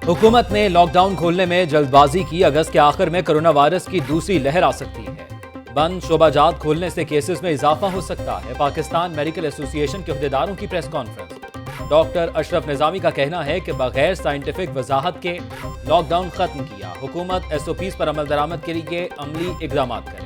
हुकूमत ने लॉकडाउन खोलने में जल्दबाजी की। अगस्त के आखिर में कोरोना वायरस की दूसरी लहर आ सकती है। बंद शोबाजात खोलने से केसेस में इजाफा हो सकता है। पाकिस्तान मेडिकल एसोसिएशन के अहदेदारों की press conference. Doctor Ashraf Nizami का कहना है कि बगैर साइंटिफिक वजाहत के लॉकडाउन खत्म किया। हुकूमत एसओपीज पर अमल दरामद के लिए अमली इकदाम करे।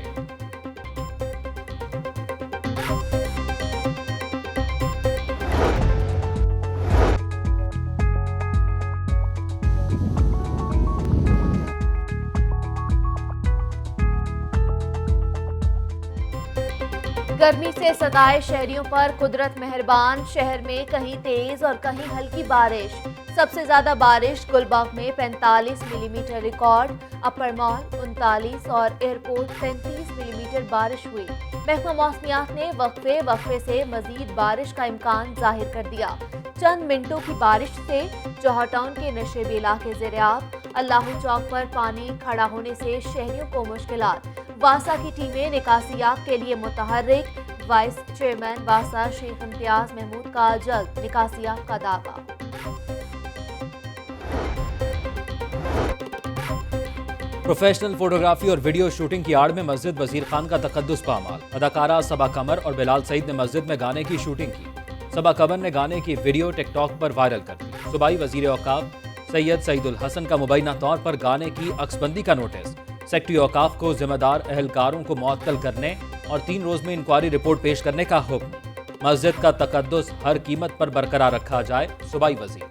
गर्मी से सताए शहरियों पर कुदरत मेहरबान। शहर में कहीं तेज और कहीं हल्की बारिश। सबसे ज्यादा बारिश गुलबर्ग में 45 मिलीमीटर रिकॉर्ड, अपर मॉल 39 और एयरपोर्ट 33 मिलीमीटर बारिश हुई। महकमा मौसमियात ने वक्फे से मजीद बारिश का इम्कान जाहिर कर दिया। चंद मिनटों की बारिश से जौहर टाउन के नशेबी इलाके ज़ेर-ए-आब। अल्लाहू चौक पर पानी खड़ा होने से शहरियों को मुश्किलात। वासा की टीमें निकासियाब के लिए मुतहर्रिक। वाइस चेयरमैन वासा शेख इम्तियाज महमूद का जल्द निकासियाब का दावा। प्रोफेशनल फोटोग्राफी और वीडियो शूटिंग की आड़ में मस्जिद वजीर खान का तकद्दुस पामाल। अदाकारा सबा कमर और बिलाल सईद ने मस्जिद में गाने की शूटिंग की। सबा कमर ने गाने की वीडियो टिकटॉक पर वायरल कर दी। सूबाई वजीर औकाफ सैयद सईदुल हसन का मुबैना तौर पर गाने की अक्सबंदी का नोटिस। सेक्रेटरी औकाफ को जिम्मेदार अहलकारों को मुअत्तल करने और 3 रोज में इंक्वायरी रिपोर्ट पेश करने का हुक्म। मस्जिद का तकद्दुस हर कीमत पर बरकरार रखा जाए। सूबाई वजीर।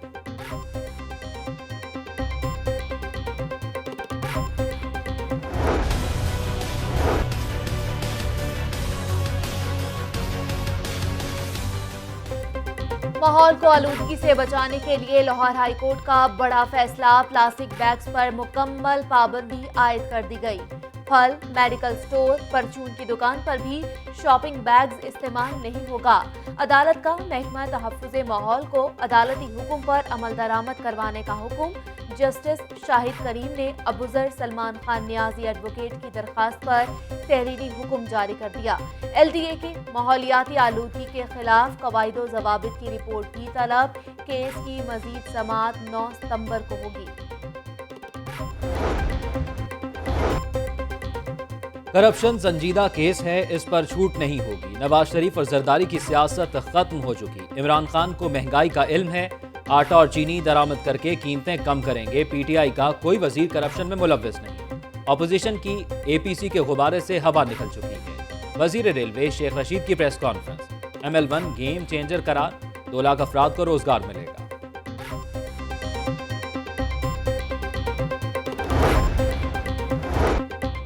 माहौल को आलूदगी से बचाने के लिए लाहौर हाई कोर्ट का बड़ा फैसला। प्लास्टिक बैग्स पर मुकम्मल पाबंदी आयद कर दी गई। फल, मेडिकल स्टोर, परचून की दुकान पर भी शॉपिंग बैग्स इस्तेमाल नहीं होगा। अदालत का महकमा तहफ्फुज़े माहौल को अदालती हुक्म पर अमल दरामद करवाने का हुक्म। जस्टिस शाहिद करीम ने अबूजर सलमान खान नियाजी एडवोकेट की दरखास्त पर तहरीरी हुक्म जारी कर दिया। LDA के माहौलियाती आलूदगी के खिलाफ कवायदो ज़वाबित की रिपोर्ट भी तलब। केस की मजीद समाअत 9 सितंबर को होगी। करप्शन संजीदा केस है, इस पर छूट नहीं होगी। नवाज शरीफ और जरदारी की सियासत खत्म हो चुकी। इमरान खान को महंगाई का इल्म है। आटा और चीनी दरामद करके कीमतें कम करेंगे। PTI का कोई वजीर करप्शन में मुलव्विस नहीं। अपोजिशन की APC के गुब्बारे से हवा निकल चुकी है। वजीर रेलवे शेख रशीद की press conference. ML1 game changer करार, 2 लाख अफराद को रोजगार मिलेगा।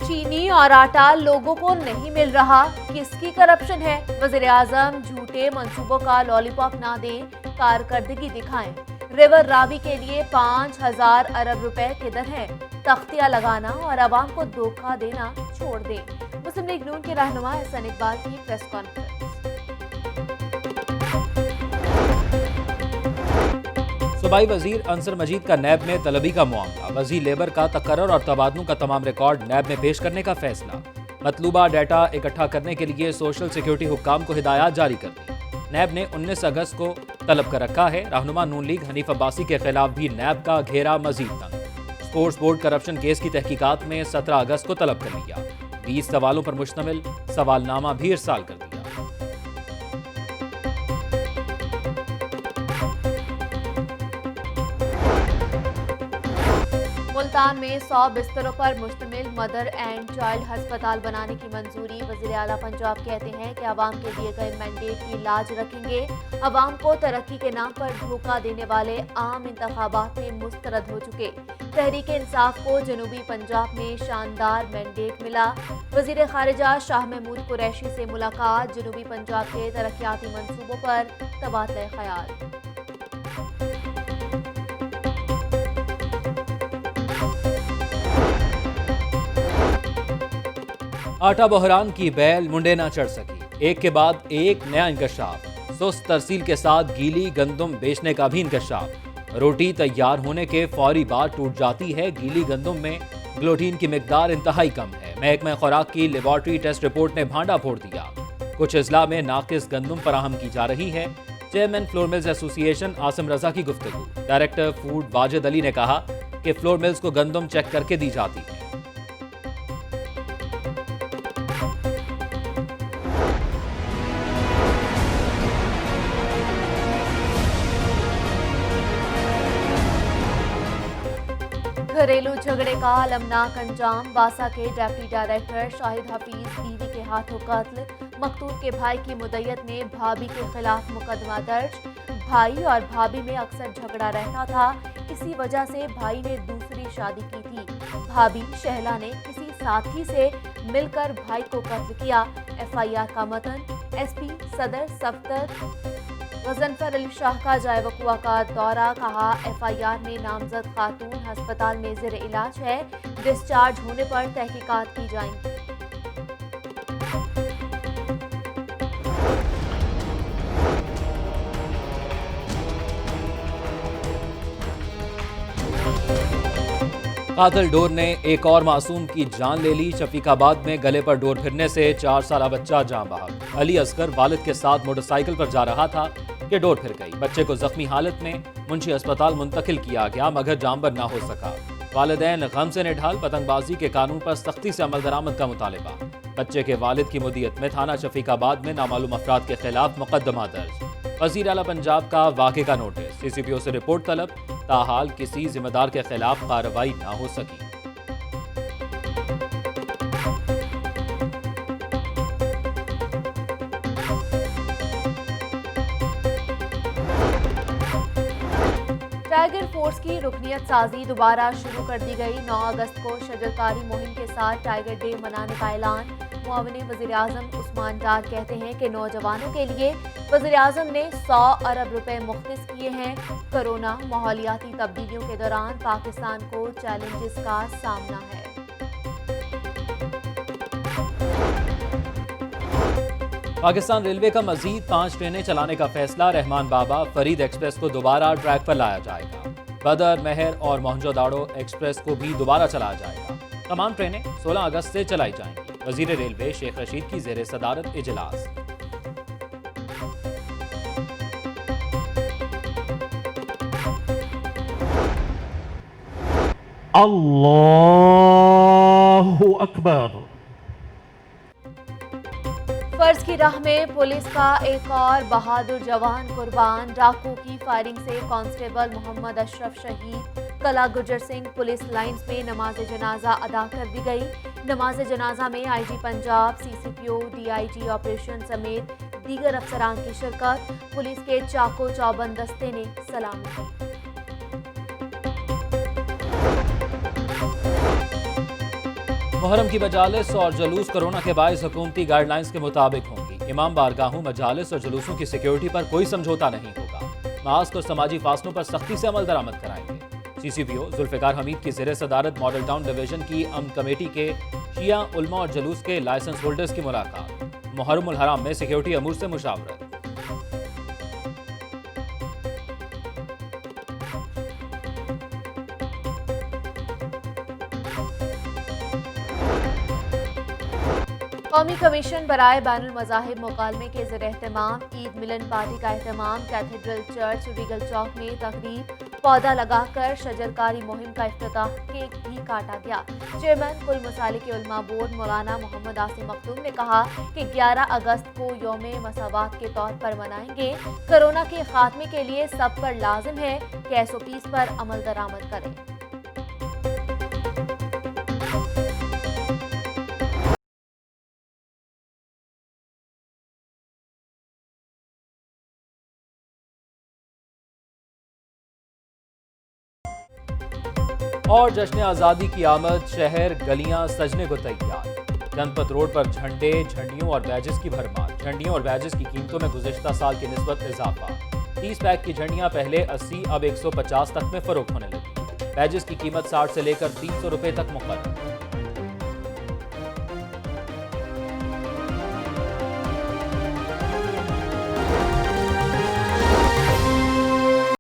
चीनी और आटा लोगों को नहीं मिल रहा, किसकी करप्शन है? वज़ीर आज़म झूठे मंसूबों का लॉलीपॉप ना दें, कारकर्दगी दिखाएं। रिवर रावी के लिए 5000 अरब रुपए किधर हैं? तख्तियां लगाना और आवाम को धोखा देना छोड़ दें। मुस्लिम लीग नून के रहनुमा हसन इकबाल की प्रेस कॉन्फ्रेंस। सूबाई वजीर अंसर मजीद का नैब में तलबी का मामला। वजीर लेबर का तकर्रर और तबादलों का तमाम रिकॉर्ड नैब में पेश करने का फैसला। मतलूबा डाटा इकट्ठा करने के लिए सोशल सिक्योरिटी हुक्काम को हिदायत जारी कर दी। नैब ने 19 अगस्त को तलब कर रखा है। रहनुमा नून लीग हनीफ अब्बासी के खिलाफ भी नैब का घेरा मजीद तंग। स्पोर्ट्स बोर्ड करप्शन केस की तहकीकात में 17 अगस्त को तलब कर लिया। 20 सवालों पर मुश्तमिल सवालनामा भी इरसाल कर दिया। मुल्तान में 100 बिस्तरों पर मुश्तमिल मदर एंड चाइल्ड अस्पताल बनाने की मंजूरी। वज़ीर आला पंजाब कहते हैं कि आवाम के दिए गए मैंडेट की लाज रखेंगे। आवाम को तरक्की के नाम पर धोखा देने वाले आम इंतखाबात में मुस्तरद हो चुके। तहरीक इंसाफ को जनूबी पंजाब में शानदार मैंडेट मिला। वज़ीर खारिजा शाह महमूद कुरैशी से मुलाकात। जनूबी पंजाब के तरक्याती मंसूबों पर तबादला ख्याल। आटा बहरान की बैल मुंडे ना चढ़ सकी। एक के बाद एक नया इंकशाफ। सुस्त तरसील के साथ गीली गंदम बेचने का भी इंकशाफ। रोटी तैयार होने के फौरी बाद टूट जाती है। गीली गंदम में ग्लूटीन की मिकदार इंतहाई कम है। महकमा खुराक की लेबॉर्ट्री टेस्ट रिपोर्ट ने भांडा फोड़ दिया। कुछ अजला में नाकिस गंदम फराहम की जा रही है। Chairman flour mills association Asim Raza की गुफ्तगू। डायरेक्टर फूड वाजिद अली ने कहा कि फ्लोर मिल्स को गंदम चेक करके दी जाती है। घरेलू झगड़े का अलमनाक अंजाम। वासा के डेप्टी डायरेक्टर शाहिद हफीज बीवी के हाथों कत्ल। मकतूल के भाई की मुद्दत में भाभी के खिलाफ मुकदमा दर्ज। भाई और भाभी में अक्सर झगड़ा रहता था, इसी वजह से भाई ने दूसरी शादी की थी। भाभी शहला ने किसी साथी से मिलकर भाई को कत्ल किया। एफआईआर का मतन। एसपी सदर सफ्तर गजनफर अली शाह का जाए वकुआ का दौरा। कहा एफआईआर में नामजद खातून अस्पताल में ज़ेर इलाज है, डिस्चार्ज होने पर तहकीकात की जाएंगी। कातिल डोर ने एक और मासूम की जान ले ली। शफीकाबाद में गले पर डोर फिरने से 4 साला बच्चा जान बहक। अली असगर वालिद के साथ मोटरसाइकिल पर जा रहा था कि डोर फिर गई। बच्चे को जख्मी हालत में मुंशी अस्पताल मुंतकिल किया गया, मगर जामबर ना हो सका। वालिदैन गम से निढाल। पतंगबाजी के कानून पर सख्ती से अमल दरामद का मुतालिबा। बच्चे के वालिद की मुदियत में थाना शफीकाबाद में नामालूम अफराद के खिलाफ मुकदमा दर्ज। वजीर आला पंजाब का वाक़े का नोटिस। सीसीपीओ से रिपोर्ट तलब। ताहाल किसी जिम्मेदार के खिलाफ कार्रवाई ना हो सकी। टाइगर फोर्स की रुकनियत साजी दोबारा शुरू कर दी गई। 9 अगस्त को शजरकारी मुहिम के साथ टाइगर डे मनाने का ऐलान। मुआविन वज़ीर आज़म उस्मान डार कहते हैं कि नौजवानों के लिए वज़ीर आज़म ने 100 अरब रुपए मुख्तस किए हैं। कोरोना माहौलियाती तब्दीलियों के दौरान पाकिस्तान को चैलेंजेस का सामना है। पाकिस्तान रेलवे का मजीद 5 ट्रेनें चलाने का फैसला। रहमान बाबा फरीद एक्सप्रेस को दोबारा ट्रैक पर लाया जाएगा। बदर, मेहर और मोहनजोदाड़ो एक्सप्रेस को भी दोबारा चलाया जाएगा। तमाम ट्रेनें 16 अगस्त से चलाई जाएंगी। वजीर रेलवे शेख रशीद की जेर सदारत इजलास। अल्लाहु अकबर। फर्ज की राह में पुलिस का एक और बहादुर जवान कुर्बान। डाकू की फायरिंग से कांस्टेबल मोहम्मद अशरफ शहीद। कला गुजर सिंह पुलिस लाइंस में नमाज जनाजा अदा कर दी गई। नमाज जनाजा में IG Punjab, CCPO, DIG operation समेत दीगर अफसरान की शिरकत। पुलिस के चाको चौबंद दस्ते ने सलामी की। मुहर्रम की मजालिस और जुलूस कोरोना के बायस हुकूमती गाइडलाइंस के मुताबिक होंगी। इमाम बारगाहों, मजालिस और जुलूसों की सिक्योरिटी पर कोई समझौता नहीं होगा। मास्क और समाजी फासलों पर सख्ती से अमल दरामद कराएंगे। सीसीपीओ जुल्फिकार हमीद की ज़ेर सदारत मॉडल टाउन डिवीजन की अमन कमेटी के शिया उलमा और जुलूस के लाइसेंस होल्डर्स की मुलाकात। मुहर्रमुल हराम में सिक्योरिटी अमूर से मुशावरत। कौमी कमीशन बराए बैनुल मज़ाहिब मुकालमे के ज़ेर एहतमाम ईद मिलन पार्टी का एहतमाम। कैथेड्रल चर्च रीगल चौक में तकरीब। पौधा लगाकर शजरकारी मुहिम का इफ्तिताह। केक भी काटा गया। चेयरमैन कुल मसाले के उलमा बोर्ड मौलाना मोहम्मद आसिम मखदूम ने कहा कि 11 अगस्त को यौम मसावात के तौर पर मनाएंगे। कोरोना के खात्मे के लिए सब पर लाजिम है कि SOPs पर अमल दरामद करें। और जश्न आज़ादी की आमद। शहर गलियां सजने को तैयार। जनपद रोड पर झंडे, झंडियों और बैजेस की भरमार। झंडियों और बैजेस की कीमतों में गुज़िश्ता साल की निस्बत इजाफा। 30 पैक की झंडियां पहले 80 अब 150 तक में फरोख्त होने लगी। बैजेस की कीमत 60 से लेकर 300 रुपए तक मुकर्रर।